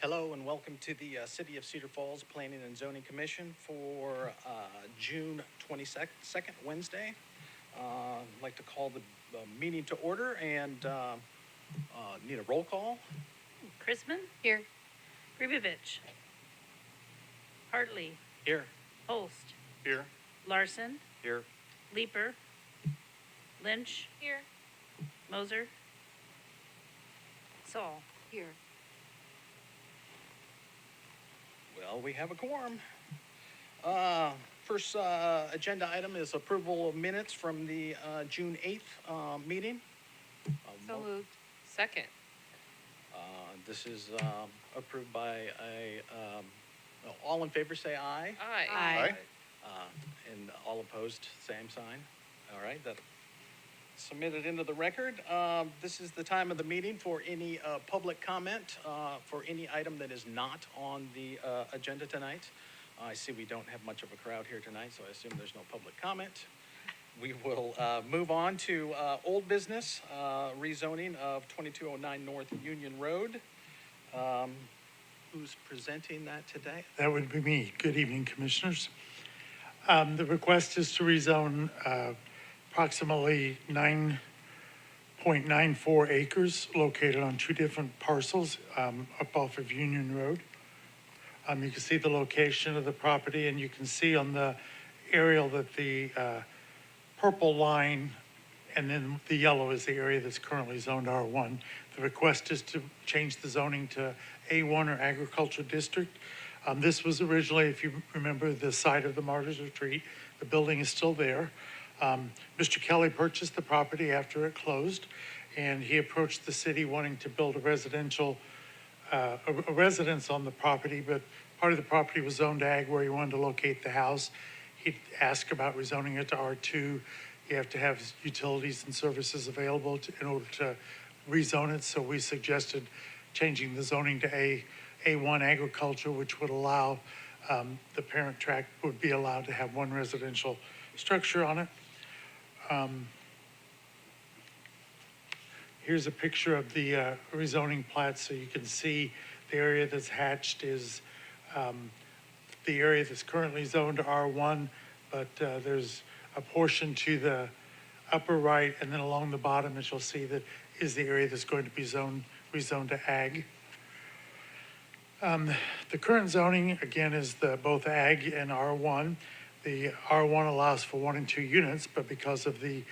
Hello and welcome to the City of Cedar Falls Planning and Zoning Commission for June 22nd, Wednesday. I'd like to call the meeting to order and need a roll call. Chrisman, Here. Gribovich, Hartley, Here. Holst, Here. Larson, Here. Leeper, Lynch, Here. Moser, Saul. Here. Well, we have a quorum. First agenda item is approval of minutes from the June 8th meeting. So moved. Second. This is approved by all in favor say aye. Aye. Aye. And all opposed, same sign. All right, that submitted into the record. This is the time of the meeting for any public comment for any item that is not on the agenda tonight. I see we don't have much of a crowd here tonight, so I assume there's no public comment. We will move on to old business, rezoning of 2209 North Union Road. Who's presenting that today? That would be me. Good evening, Commissioners. The request is to rezone approximately 9.94 acres located on two different parcels up off of Union Road. You can see the location of the property, and you can see on the aerial that the purple line and then the yellow is the area that's currently zoned R1. The request is to change the zoning to A1 or Agriculture District. This was originally, if you remember, the site of the Martyrs Retreat. The building is still there. Mr. Kelly purchased the property after it closed, and he approached the city wanting to build a residential, a residence on the property, but part of the property was zoned ag where he wanted to locate the house. He asked about rezoning it to R2. You have to have utilities and services available in order to rezone it. So we suggested changing the zoning to A1 agriculture, which would allow the parent tract would be allowed to have one residential structure on it. Here's a picture of the rezoning plat, so you can see the area that's hatched is the area that's currently zoned to R1, but there's a portion to the upper right, and then along the bottom, as you'll see, that is the area that's going to be rezoned to ag. The current zoning, again, is both ag and R1. The R1 allows for 1 and 2 units, but because of the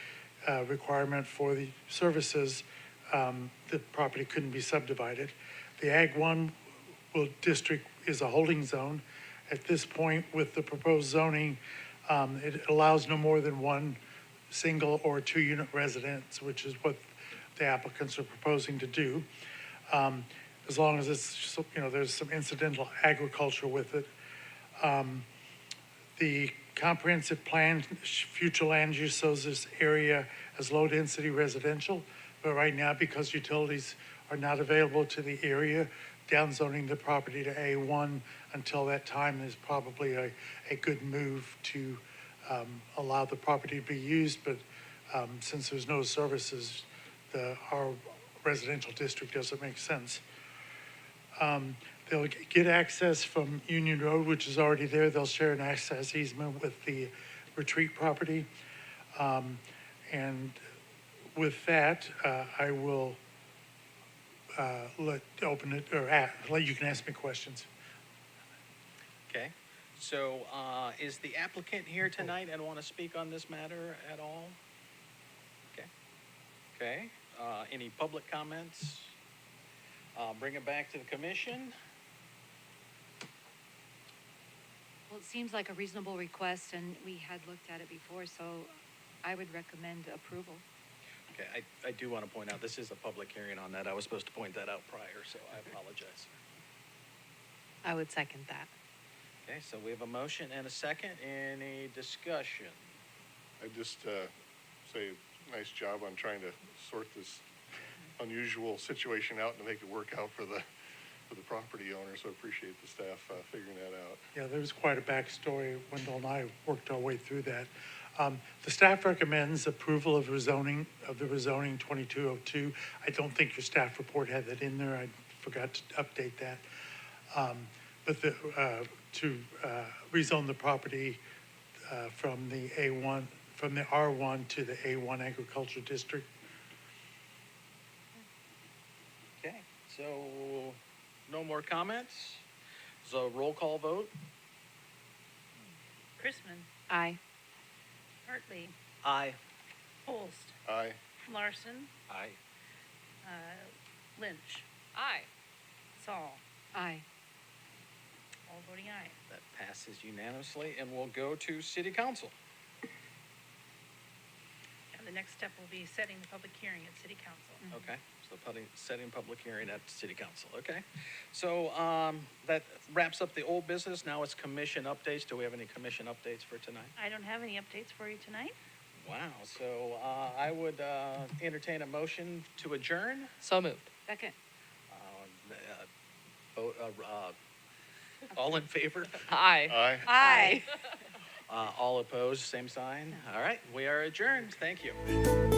requirement for the services, the property couldn't be subdivided. The Ag 1 district is a holding zone. At this point, with the proposed zoning, it allows no more than 1 single or 2 unit residence, which is what the applicants are proposing to do. As long as it's, there's some incidental agriculture with it. The comprehensive plan, future land use shows this area as low density residential, but right now, because utilities are not available to the area, downzoning the property to A1 until that time is probably a good move to allow the property to be used, but since there's no services, our residential district doesn't make sense. They'll get access from Union Road, which is already there. They'll share an access easement with the retreat property. And with that, I will let you can ask me questions. Okay, so is the applicant here tonight and want to speak on this matter at all? Okay, any public comments? Bring it back to the commission. Well, it seems like a reasonable request, and we had looked at it before, so I would recommend approval. Okay, I do want to point out, this is a public hearing on that. I was supposed to point that out prior, so I apologize. I would second that. Okay, so we have a motion and a second. Any discussion? I just say nice job on trying to sort this unusual situation out and to make it work out for the property owner. So I appreciate the staff figuring that out. Yeah, there was quite a backstory. Wendell and I worked our way through that. The staff recommends approval of the rezoning 2202. I don't think your staff report had that in there. I forgot to update that. But to rezone the property from the A1, from the R1 to the A1 agriculture district. Okay, so no more comments? So roll call vote? Chrisman, Aye. Hartley, Aye. Holst, Aye. Larson, Aye. Lynch, Aye. Saul, Aye. all voting aye. That passes unanimously, and we'll go to city council. And the next step will be setting the public hearing at city council. Okay, so setting public hearing at city council, okay? So, that wraps up the old business, now it's commission updates. Do we have any commission updates for tonight? I don't have any updates for you tonight. Wow, so, I would, entertain a motion to adjourn. So moved. Second. Vote, all in favor? Aye. Aye. Aye. All opposed, same sign? All right, we are adjourned, thank you.